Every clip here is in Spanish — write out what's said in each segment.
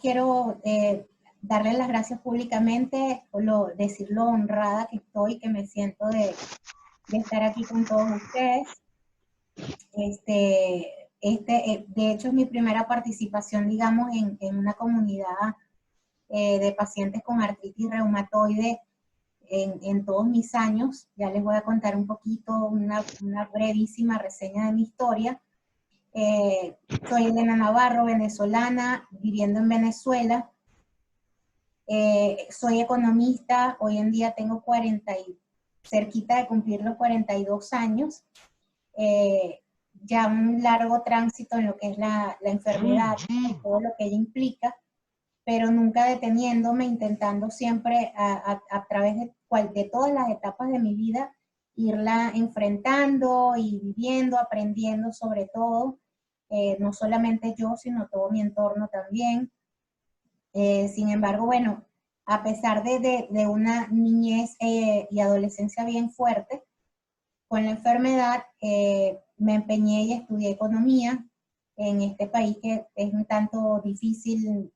quiero darle las gracias públicamente, decir lo honrada que estoy, que me siento de estar aquí con todos ustedes. De hecho, es mi primera participación, digamos, en una comunidad de pacientes con artritis reumatoide en todos mis años. Ya les voy a contar un poquito, una brevísima reseña de mi historia. Soy Elena Navarro, venezolana, viviendo en Venezuela. Soy economista, hoy en día tengo cerquita de cumplir los 42 años. Ya un largo tránsito en lo que es la enfermedad y todo lo que ella implica, pero nunca deteniéndome, intentando siempre a través de todas las etapas de mi vida, irla enfrentando y viviendo, aprendiendo sobre todo, no solamente yo, sino todo mi entorno también. Sin embargo, bueno, a pesar de una niñez y adolescencia bien fuerte, con la enfermedad me empeñé y estudié economía en este país que es un tanto difícil,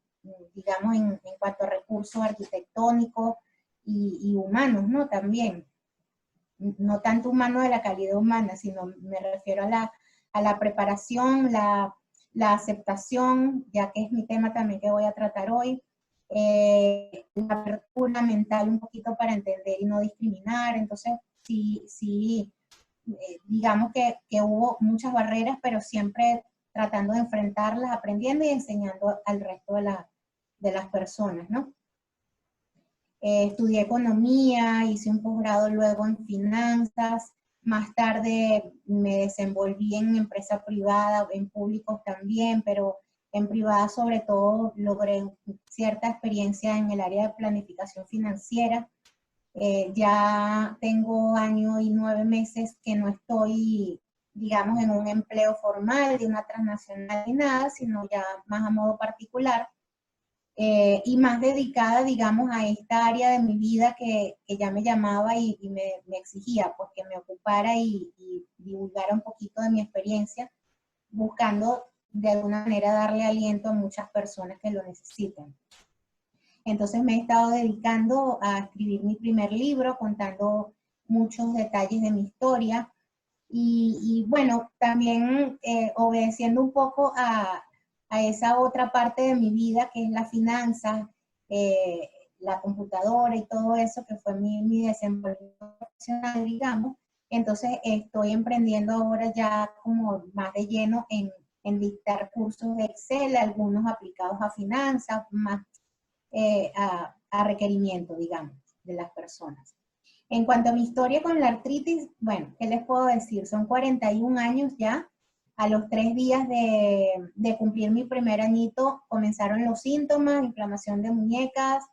digamos, en cuanto a recursos arquitectónicos y humanos, ¿no? También, no tanto humanos de la calidad humana, sino me refiero a la preparación, la aceptación, ya que es mi tema también que voy a tratar hoy, la apertura mental un poquito para entender y no discriminar. Entonces, sí, digamos que hubo muchas barreras, pero siempre tratando de enfrentarlas, aprendiendo y enseñando al resto de las personas, ¿no? Estudié economía, hice un posgrado luego en finanzas, más tarde me desenvolví en empresa privada, en públicos también, pero en privada sobre todo logré cierta experiencia en el área de planificación financiera. Ya tengo 1 año y 9 meses que no estoy, digamos, en un empleo formal de una transnacional ni nada, sino ya más a modo particular. Y más dedicada, digamos, a esta área de mi vida que ya me llamaba y me exigía, pues que me ocupara y divulgara un poquito de mi experiencia, buscando de alguna manera darle aliento a muchas personas que lo necesitan. Entonces me he estado dedicando a escribir mi primer libro, contando muchos detalles de mi historia y bueno, también obedeciendo un poco a esa otra parte de mi vida que es la finanza, la computadora y todo eso que fue mi desenvolvimiento profesional, digamos. Entonces estoy emprendiendo ahora ya como más de lleno en dictar cursos de Excel, algunos aplicados a finanzas, más a requerimiento, digamos, de las personas. En cuanto a mi historia con la artritis, bueno, ¿qué les puedo decir? Son 41 años ya. A los 3 días de cumplir mi primer añito comenzaron los síntomas, inflamación de muñecas,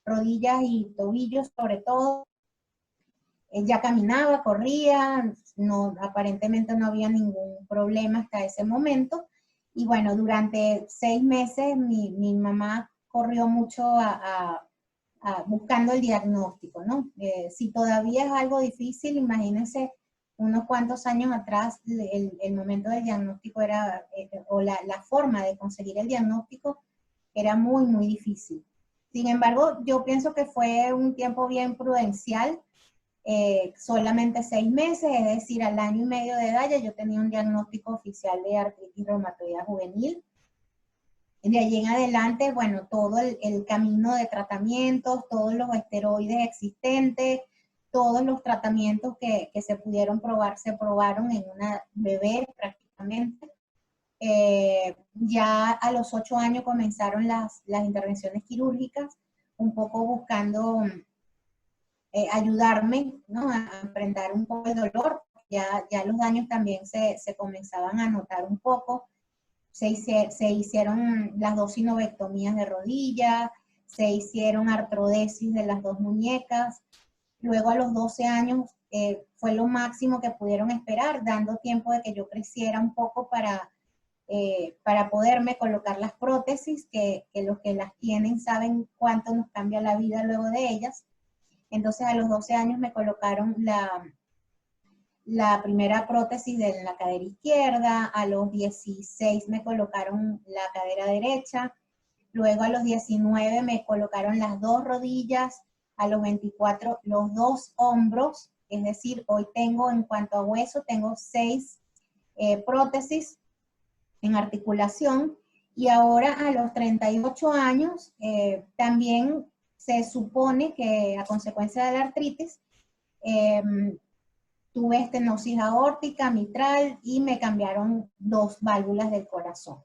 rodillas y tobillos sobre todo. Ya caminaba, corría, no, aparentemente no había ningún problema hasta ese momento. Y bueno, durante 6 meses mi mamá corrió mucho buscando el diagnóstico, ¿no? Si todavía es algo difícil, imagínense unos cuantos años atrás, el momento del diagnóstico era, o la forma de conseguir el diagnóstico era muy, muy difícil. Sin embargo, yo pienso que fue un tiempo bien prudencial, solamente 6 meses, es decir, al 1 año y medio de edad ya yo tenía un diagnóstico oficial de artritis reumatoidea juvenil. De allí en adelante, bueno, todo el camino de tratamientos, todos los esteroides existentes, todos los tratamientos que se pudieron probar, se probaron en una bebé prácticamente. Ya a los 8 años comenzaron las intervenciones quirúrgicas, un poco buscando ayudarme, ¿no?, a enfrentar un poco el dolor. Ya los daños también se comenzaban a notar un poco. Se hicieron las 2 sinovectomías de rodilla, se hicieron artrodesis de las 2 muñecas. Luego a los 12 años fue lo máximo que pudieron esperar, dando tiempo de que yo creciera un poco para poderme colocar las prótesis, que los que las tienen saben cuánto nos cambia la vida luego de ellas. Entonces a los 12 años me colocaron la primera prótesis de la cadera izquierda, a los 16 me colocaron la cadera derecha, luego a los 19 me colocaron las 2 rodillas, a los 24 los 2 hombros, es decir, hoy tengo en cuanto a hueso, tengo 6 prótesis en articulación, y ahora a los 38 años también se supone que a consecuencia de la artritis tuve estenosis aórtica, mitral, y me cambiaron 2 válvulas del corazón.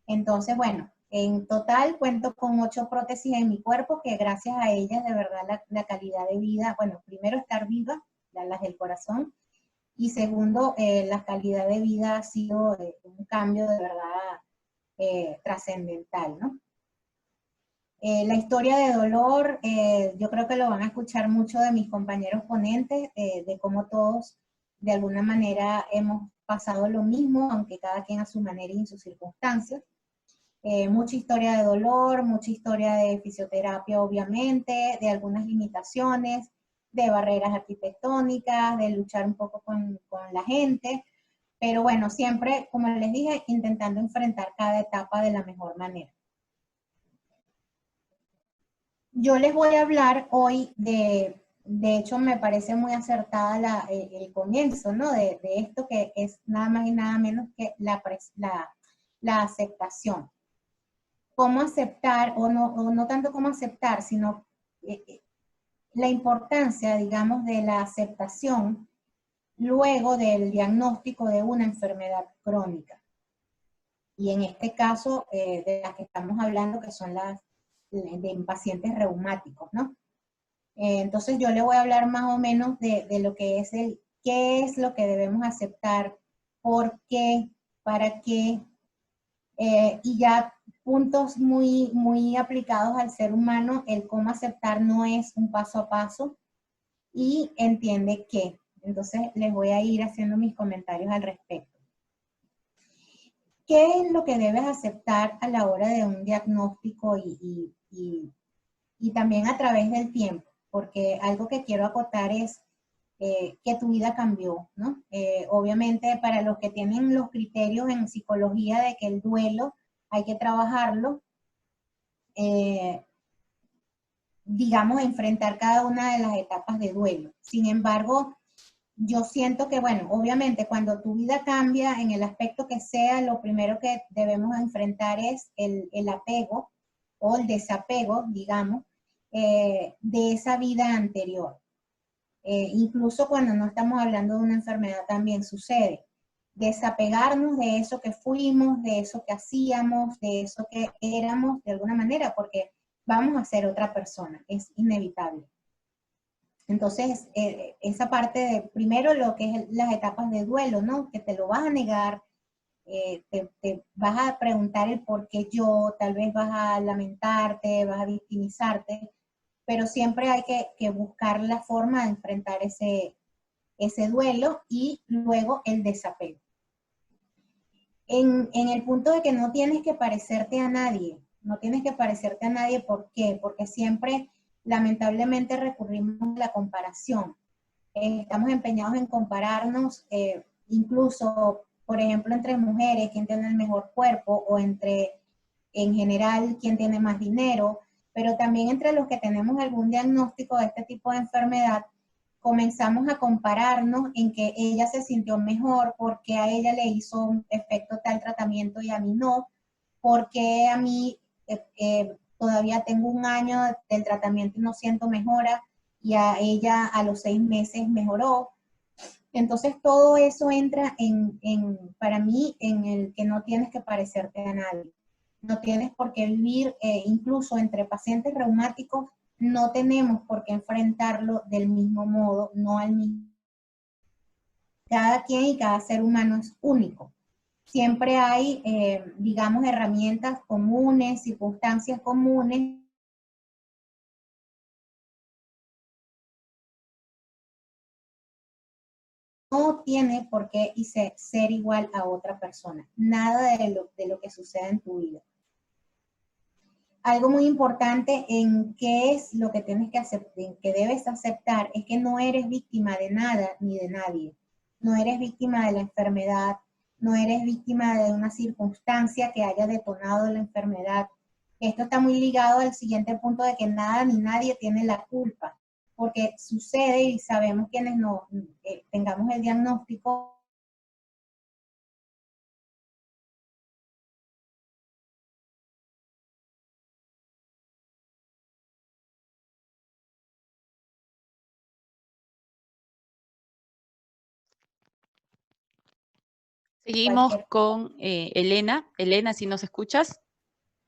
Entonces, bueno, en total cuento con 8 prótesis en mi cuerpo que gracias a ellas de verdad la calidad de vida, bueno, primero estar viva, las del corazón, y segundo, la calidad de vida ha sido un cambio de verdad trascendental, ¿no? La historia de dolor, yo creo que lo van a escuchar mucho de mis compañeros ponentes, de cómo todos de alguna manera hemos pasado lo mismo, aunque cada quien a su manera y en sus circunstancias. Mucha historia de dolor, mucha historia de fisioterapia obviamente, de algunas limitaciones, de barreras arquitectónicas, de luchar un poco con la gente, pero bueno, siempre, como les dije, intentando enfrentar cada etapa de la mejor manera. Yo les voy a hablar hoy de hecho me parece muy acertada el comienzo, ¿no? De esto que es nada más y nada menos que la aceptación. Cómo aceptar, o no tanto cómo aceptar, sino la importancia, digamos, de la aceptación luego del diagnóstico de una enfermedad crónica. Y en este caso, de las que estamos hablando, que son las de pacientes reumáticos, ¿no? Entonces yo le voy a hablar más o menos de lo que es qué es lo que debemos aceptar, por qué, para qué, y ya puntos muy aplicados al ser humano, el cómo aceptar no es un paso a paso, y entiende qué. Entonces les voy a ir haciendo mis comentarios al respecto. ¿Qué es lo que debes aceptar a la hora de un diagnóstico y también a través del tiempo? Porque algo que quiero acotar es que tu vida cambió, ¿no? Obviamente para los que tienen los criterios en psicología de que el duelo hay que trabajarlo, digamos, enfrentar cada una de las etapas de duelo. Sin embargo, yo siento que, bueno, obviamente cuando tu vida cambia en el aspecto que sea, lo primero que debemos enfrentar es el apego o el desapego, digamos, de esa vida anterior. Incluso cuando no estamos hablando de una enfermedad también sucede. Desapegarnos de eso que fuimos, de eso que hacíamos, de eso que éramos de alguna manera, porque vamos a ser otra persona, es inevitable. Entonces, esa parte de, primero lo que es las etapas de duelo, ¿no? Que te lo vas a negar, te vas a preguntar el por qué yo, tal vez vas a lamentarte, vas a victimizarte, pero siempre hay que buscar la forma de enfrentar ese duelo y luego el desapego. En el punto de que no tienes que parecerte a nadie, no tienes que parecerte a nadie, ¿por qué? Porque siempre, lamentablemente, recurrimos a la comparación. Estamos empeñados en compararnos, incluso, por ejemplo, entre mujeres, quién tiene el mejor cuerpo, o entre, en general, quién tiene más dinero, pero también entre los que tenemos algún diagnóstico de este tipo de enfermedad, comenzamos a compararnos en que ella se sintió mejor porque a ella le hizo un efecto tal tratamiento y a mí no, porque a mí todavía tengo un año del tratamiento y no siento mejora, y a ella a los 6 meses mejoró. Entonces todo eso entra para mí en el que no tienes que parecerte a nadie. No tienes por qué vivir, incluso entre pacientes reumáticos, no tenemos por qué enfrentarlo del mismo modo, no al mismo. Cada quien y cada ser humano es único. Siempre hay, digamos, herramientas comunes, circunstancias comunes. No tiene por qué ser igual a otra persona. Nada de lo que sucede en tu vida. Algo muy importante en qué es lo que tienes que aceptar, en que debes aceptar, es que no eres víctima de nada ni de nadie. No eres víctima de la enfermedad, no eres víctima de una circunstancia que haya detonado la enfermedad. Esto está muy ligado al siguiente punto de que nada ni nadie tiene la culpa, porque sucede y sabemos quienes no tengamos el diagnóstico. Seguimos con Elena. Elena, si nos escuchas.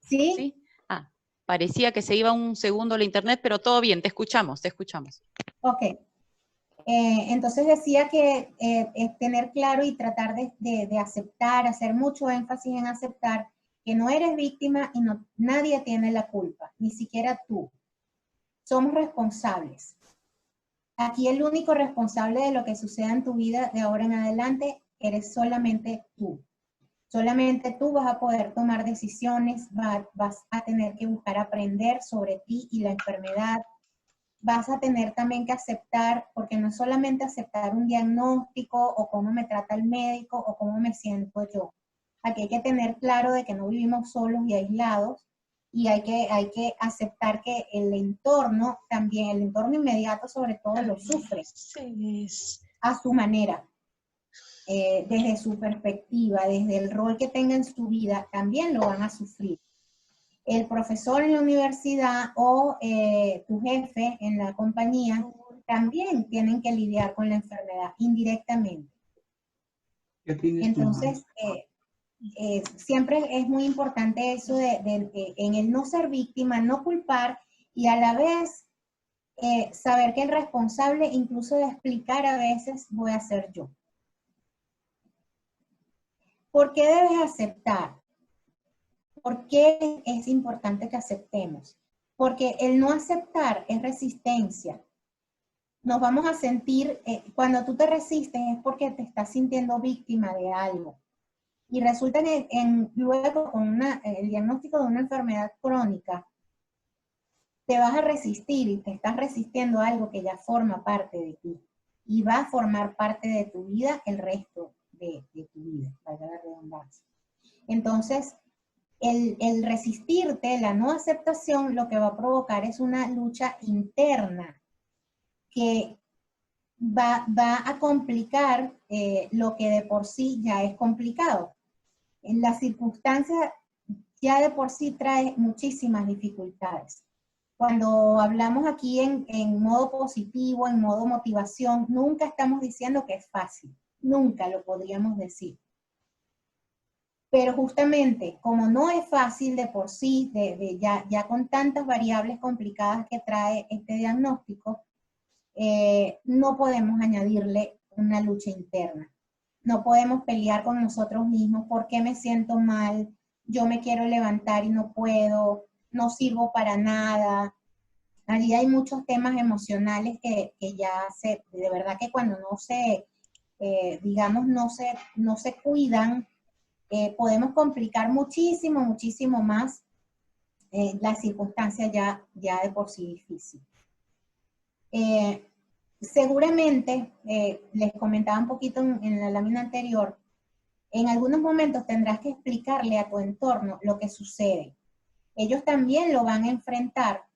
¿Sí? ¿Sí? Ah, parecía que se iba un segundo la internet, pero todo bien, te escuchamos, te escuchamos. Ok. Entonces decía que es tener claro y tratar de aceptar, hacer mucho énfasis en aceptar que no eres víctima y no, nadie tiene la culpa, ni siquiera tú. Somos responsables. Aquí el único responsable de lo que suceda en tu vida de ahora en adelante eres solamente tú. Solamente tú vas a poder tomar decisiones, vas a tener que buscar aprender sobre ti y la enfermedad. Vas a tener también que aceptar, porque no es solamente aceptar un diagnóstico o cómo me trata el médico o cómo me siento yo. Aquí hay que tener claro de que no vivimos solos y aislados y hay que aceptar que el entorno también, el entorno inmediato sobre todo lo sufre a su manera. Desde su perspectiva, desde el rol que tenga en su vida, también lo van a sufrir. El profesor en la universidad o tu jefe en la compañía también tienen que lidiar con la enfermedad indirectamente. Entonces, siempre es muy importante eso en el no ser víctima, no culpar y a la vez saber que el responsable incluso de explicar a veces voy a ser yo. ¿Por qué debes aceptar? ¿Por qué es importante que aceptemos? Porque el no aceptar es resistencia. Nos vamos a sentir, cuando tú te resistes es porque te estás sintiendo víctima de algo. Y resulta que luego con el diagnóstico de una enfermedad crónica, te vas a resistir y te estás resistiendo a algo que ya forma parte de ti. Y va a formar parte de tu vida el resto de tu vida, para la redundancia. Entonces, el resistirte, la no aceptación, lo que va a provocar es una lucha interna que va a complicar lo que de por sí ya es complicado. En la circunstancia ya de por sí trae muchísimas dificultades. Cuando hablamos aquí en modo positivo, en modo motivación, nunca estamos diciendo que es fácil, nunca lo podríamos decir. Pero justamente, como no es fácil de por sí, ya con tantas variables complicadas que trae este diagnóstico, no podemos añadirle una lucha interna. No podemos pelear con nosotros mismos, ¿por qué me siento mal? Yo me quiero levantar y no puedo, no sirvo para nada. Allí hay muchos temas emocionales que ya de verdad que cuando no se, digamos, no se cuidan, podemos complicar muchísimo, muchísimo más la circunstancia ya de por sí difícil. Seguramente, les comentaba un poquito en la lámina anterior, en algunos momentos tendrás que explicarle a tu entorno lo que sucede. Ellos también lo van a enfrentar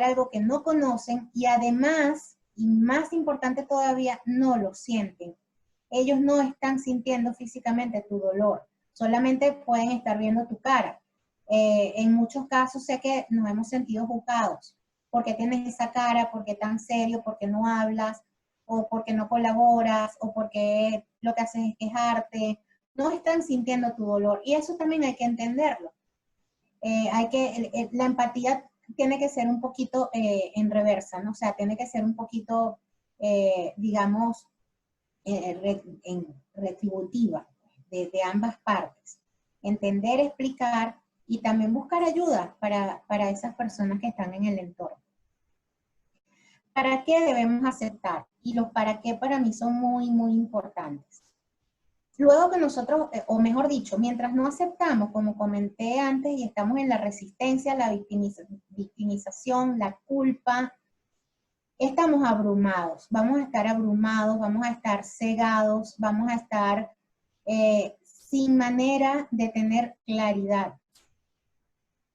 algo que no conocen y además, y más importante todavía, no lo sienten. Ellos no están sintiendo físicamente tu dolor, solamente pueden estar viendo tu cara. En muchos casos sé que nos hemos sentido juzgados. ¿Por qué tienes esa cara? ¿Por qué tan serio? ¿Por qué no hablas? ¿O por qué no colaboras? ¿O por qué lo que haces es quejarte? No están sintiendo tu dolor y eso también hay que entenderlo. La empatía tiene que ser un poquito en reversa, ¿no? O sea, tiene que ser un poquito, digamos, retributiva de ambas partes. Entender, explicar y también buscar ayuda para esas personas que están en el entorno. ¿Para qué debemos aceptar? Y los para qué para mí son muy, muy importantes. Luego que nosotros, o mejor dicho, mientras no aceptamos, como comenté antes, y estamos en la resistencia, la victimización, la culpa, estamos abrumados, vamos a estar abrumados, vamos a estar cegados, vamos a estar sin manera de tener claridad.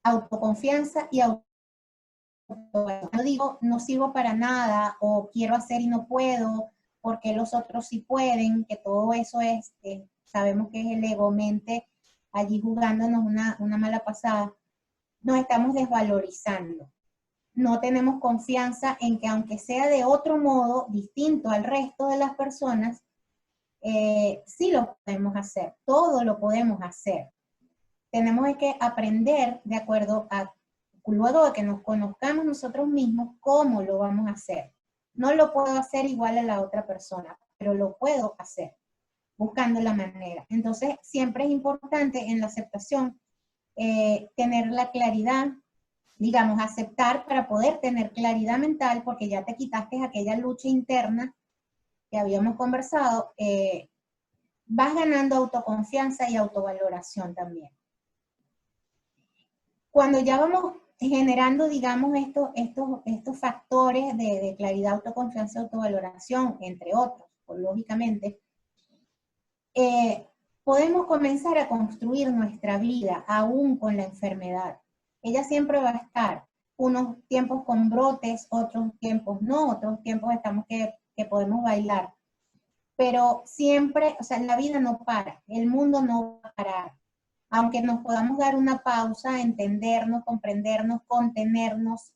autoconfianza y no digo no sirvo para nada o quiero hacer y no puedo porque los otros sí pueden, que todo eso es, sabemos que es el ego-mente allí jugándonos una mala pasada. Nos estamos desvalorizando. No tenemos confianza en que aunque sea de otro modo, distinto al resto de las personas, sí lo podemos hacer, todo lo podemos hacer. Tenemos que aprender de acuerdo a, luego de que nos conozcamos nosotros mismos, cómo lo vamos a hacer. No lo puedo hacer igual a la otra persona, pero lo puedo hacer, buscando la manera. Entonces, siempre es importante en la aceptación tener la claridad, digamos, aceptar para poder tener claridad mental, porque ya te quitaste aquella lucha interna que habíamos conversado, vas ganando autoconfianza y autovaloración también. Cuando ya vamos generando, digamos, estos factores de claridad, autoconfianza y autovaloración, entre otros, pues, lógicamente, podemos comenzar a construir nuestra vida aún con la enfermedad. Ella siempre va a estar, unos tiempos con brotes, otros tiempos no, otros tiempos estamos que podemos bailar. Pero siempre, o sea, la vida no para, el mundo no va a parar. Aunque nos podamos dar una pausa, entendernos, comprendernos, contenernos,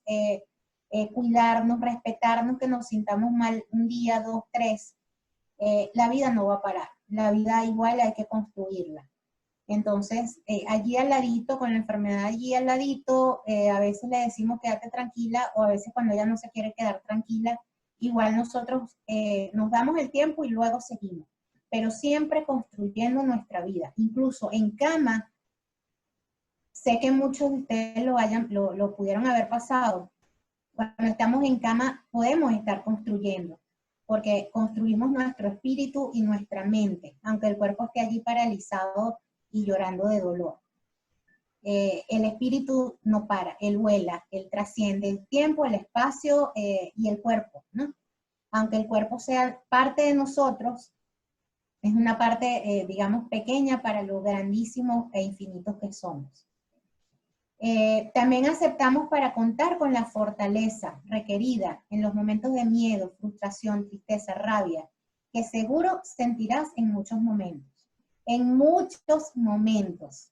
cuidarnos, respetarnos, que nos sintamos mal un día, 2, 3, la vida no va a parar. La vida igual hay que construirla. Entonces, allí al ladito, con la enfermedad allí al ladito, a veces le decimos quédate tranquila, o a veces cuando ella no se quiere quedar tranquila, igual nosotros nos damos el tiempo y luego seguimos. Pero siempre construyendo nuestra vida. Incluso en cama, sé que muchos de ustedes lo pudieron haber pasado. Cuando estamos en cama podemos estar construyendo, porque construimos nuestro espíritu y nuestra mente, aunque el cuerpo esté allí paralizado y llorando de dolor. El espíritu no para, él vuela, él trasciende el tiempo, el espacio y el cuerpo, ¿no? Aunque el cuerpo sea parte de nosotros, es una parte, digamos, pequeña para lo grandísimos e infinitos que somos. También aceptamos para contar con la fortaleza requerida en los momentos de miedo, frustración, tristeza, rabia, que seguro sentirás en muchos momentos. En muchos momentos.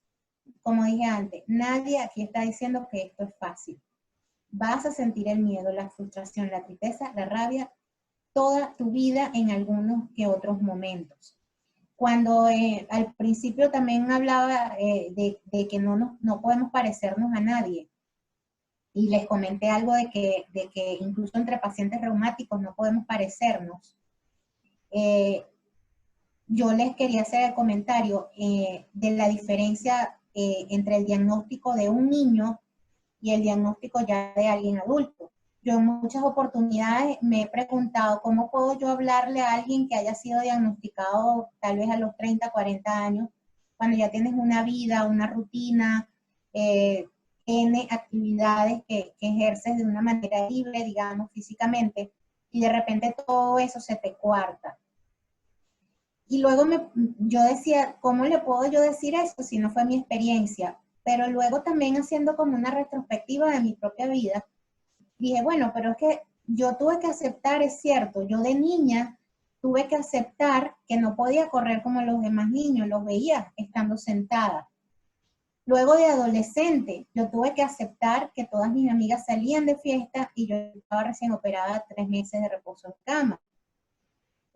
Como dije antes, nadie aquí está diciendo que esto es fácil. Vas a sentir el miedo, la frustración, la tristeza, la rabia, toda tu vida en algunos que otros momentos. Cuando al principio también hablaba de que no podemos parecernos a nadie, y les comenté algo de que incluso entre pacientes reumáticos no podemos parecernos, yo les quería hacer el comentario de la diferencia entre el diagnóstico de un niño y el diagnóstico ya de alguien adulto. Yo en muchas oportunidades me he preguntado cómo puedo yo hablarle a alguien que haya sido diagnosticado tal vez a los 30, 40 años, cuando ya tienes una vida, una rutina, N actividades que ejerces de una manera libre, digamos, físicamente, y de repente todo eso se te coarta. Y luego yo decía, ¿cómo le puedo yo decir eso si no fue mi experiencia? Pero luego también haciendo como una retrospectiva de mi propia vida, dije, bueno, pero es que yo tuve que aceptar, es cierto, yo de niña tuve que aceptar que no podía correr como los demás niños, los veía estando sentada. Luego de adolescente, yo tuve que aceptar que todas mis amigas salían de fiesta y yo estaba recién operada, 3 meses de reposo en cama.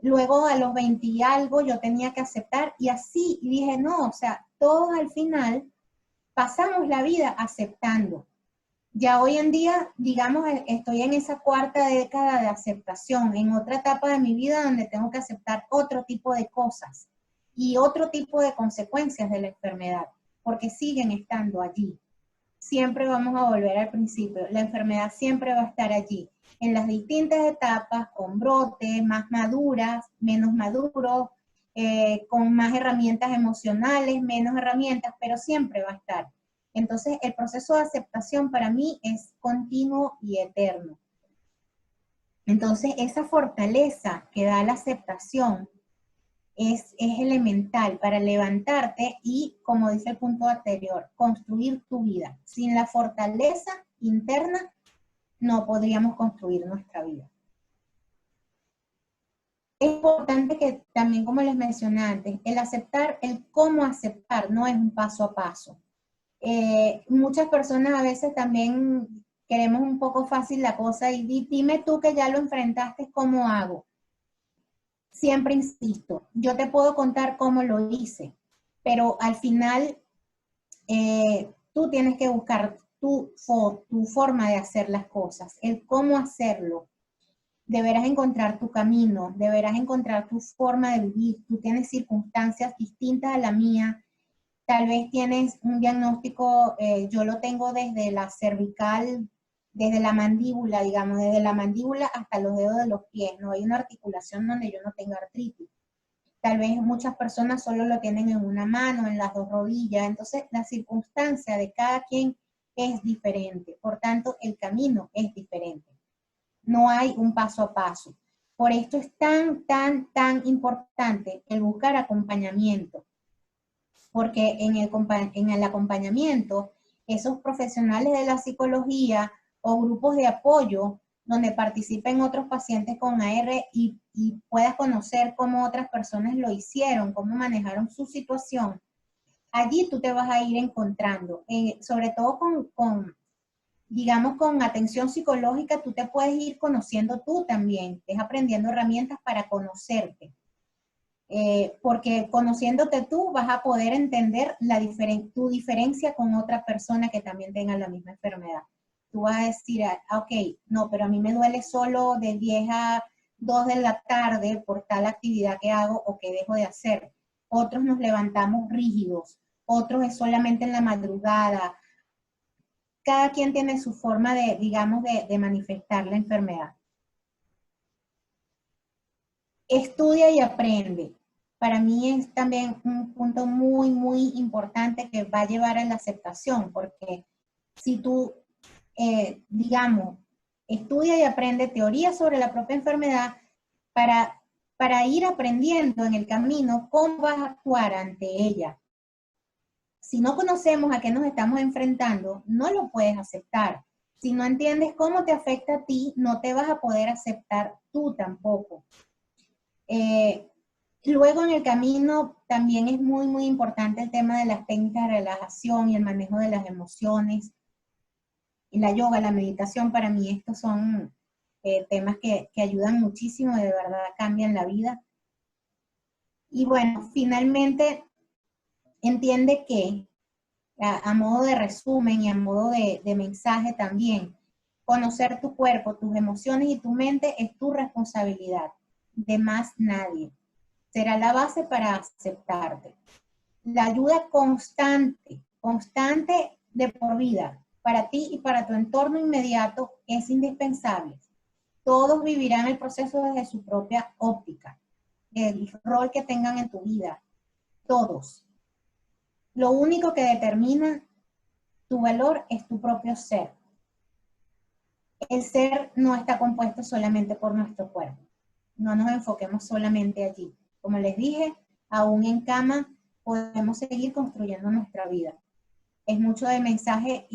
Luego a los 20 y algo yo tenía que aceptar y así, y dije, no, o sea, todos al final pasamos la vida aceptando. Ya hoy en día, digamos, estoy en esa cuarta década de aceptación, en otra etapa de mi vida donde tengo que aceptar otro tipo de cosas y otro tipo de consecuencias de la enfermedad, porque siguen estando allí. Siempre vamos a volver al principio, la enfermedad siempre va a estar allí, en las distintas etapas, con brotes, más maduras, menos maduros, con más herramientas emocionales, menos herramientas, pero siempre va a estar. Entonces, el proceso de aceptación para mí es continuo y eterno. Entonces, esa fortaleza que da la aceptación es elemental para levantarte y, como dice el punto anterior, construir tu vida. Sin la fortaleza interna no podríamos construir nuestra vida. Es importante que también, como les mencioné antes, el aceptar, el cómo aceptar no es un paso a paso. Muchas personas a veces también queremos un poco fácil la cosa y dime tú que ya lo enfrentaste, ¿cómo hago? Siempre insisto, yo te puedo contar cómo lo hice, pero al final tú tienes que buscar tu forma de hacer las cosas, el cómo hacerlo. Deberás encontrar tu camino, deberás encontrar tu forma de vivir. Tú tienes circunstancias distintas a la mía. Tal vez tienes un diagnóstico, yo lo tengo desde la cervical, desde la mandíbula, digamos, desde la mandíbula hasta los dedos de los pies. No hay una articulación donde yo no tenga artritis. Tal vez muchas personas solo lo tienen en una mano, en las dos rodillas. Entonces, la circunstancia de cada quien es diferente. Por tanto, el camino es diferente. No hay un paso a paso. Por esto es tan importante el buscar acompañamiento. Porque en el acompañamiento, esos profesionales de la psicología o grupos de apoyo donde participen otros pacientes con AR y puedas conocer cómo otras personas lo hicieron, cómo manejaron su situación, allí tú te vas a ir encontrando, sobre todo digamos, con atención psicológica, tú te puedes ir conociendo tú también, es aprendiendo herramientas para conocerte. Porque conociéndote tú vas a poder entender tu diferencia con otra persona que también tenga la misma enfermedad. Tú vas a decir, ok, no, pero a mí me duele solo de 10 a 2 de la tarde por tal actividad que hago o que dejo de hacer. Otros nos levantamos rígidos, otros es solamente en la madrugada. Cada quien tiene su forma de, digamos, de manifestar la enfermedad. Estudia y aprende. Para mí es también un punto muy importante que va a llevar a la aceptación, porque si tú, digamos, estudia y aprende teoría sobre la propia enfermedad para ir aprendiendo en el camino cómo vas a actuar ante ella. Si no conocemos a qué nos estamos enfrentando, no lo puedes aceptar. Si no entiendes cómo te afecta a ti, no te vas a poder aceptar tú tampoco. Luego en el camino también es muy importante el tema de las técnicas de relajación y el manejo de las emociones. Y la yoga, la meditación, para mí estos son temas que ayudan muchísimo, de verdad cambian la vida. Y bueno, finalmente entiende que a modo de resumen y a modo de mensaje también, conocer tu cuerpo, tus emociones y tu mente es tu responsabilidad, de más nadie. Será la base para aceptarte. La ayuda constante de por vida, para ti y para tu entorno inmediato es indispensable. Todos vivirán el proceso desde su propia óptica, el rol que tengan en tu vida, todos. Lo único que determina tu valor es tu propio ser. El ser no está compuesto solamente por nuestro cuerpo. No nos enfoquemos solamente allí. Como les dije, aún en cama podemos seguir construyendo nuestra vida. Es mucho de mensaje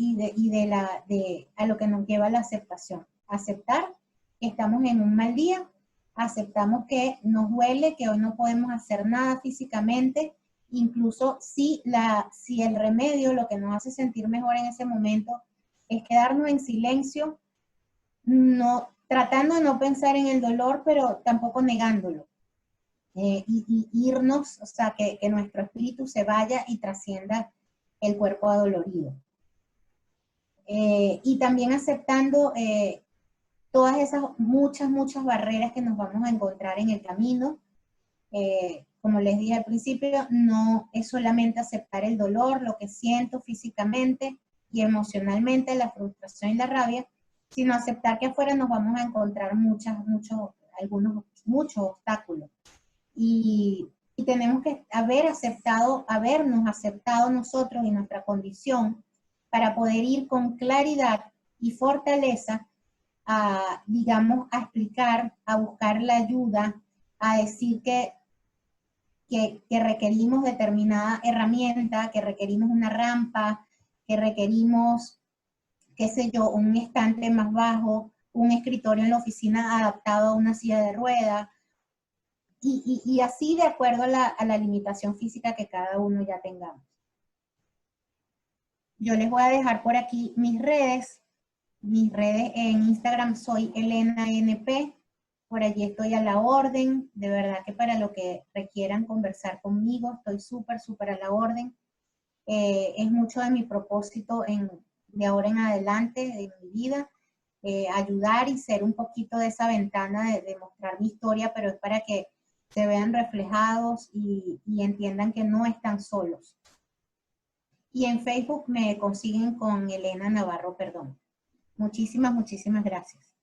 a lo que nos lleva la aceptación. Aceptar que estamos en un mal día, aceptamos que nos duele, que hoy no podemos hacer nada físicamente, incluso si el remedio, lo que nos hace sentir mejor en ese momento, es quedarnos en silencio, tratando de no pensar en el dolor, pero tampoco negándolo. Y irnos, o sea, que nuestro espíritu se vaya y trascienda el cuerpo adolorido. Y también aceptando todas esas muchas barreras que nos vamos a encontrar en el camino. Como les dije al principio, no es solamente aceptar el dolor, lo que siento físicamente y emocionalmente, la frustración y la rabia, sino aceptar que afuera nos vamos a encontrar muchos obstáculos. Y tenemos que habernos aceptado nosotros y nuestra condición para poder ir con claridad y fortaleza digamos, a explicar, a buscar la ayuda, a decir que que requerimos determinada herramienta, que requerimos una rampa, que requerimos, qué sé yo, un estante más bajo, un escritorio en la oficina adaptado a una silla de ruedas, y así de acuerdo a la limitación física que cada uno ya tengamos. Yo les voy a dejar por aquí mis redes en Instagram soy Elena NP, por allí estoy a la orden, de verdad que para lo que requieran conversar conmigo, estoy súper a la orden. Es mucho de mi propósito de ahora en adelante, de mi vida, ayudar y ser un poquito de esa ventana de mostrar mi historia, pero es para que se vean reflejados y entiendan que no están solos. Y en Facebook me consiguen con Elena Navarro Perdomo. Muchísimas gracias.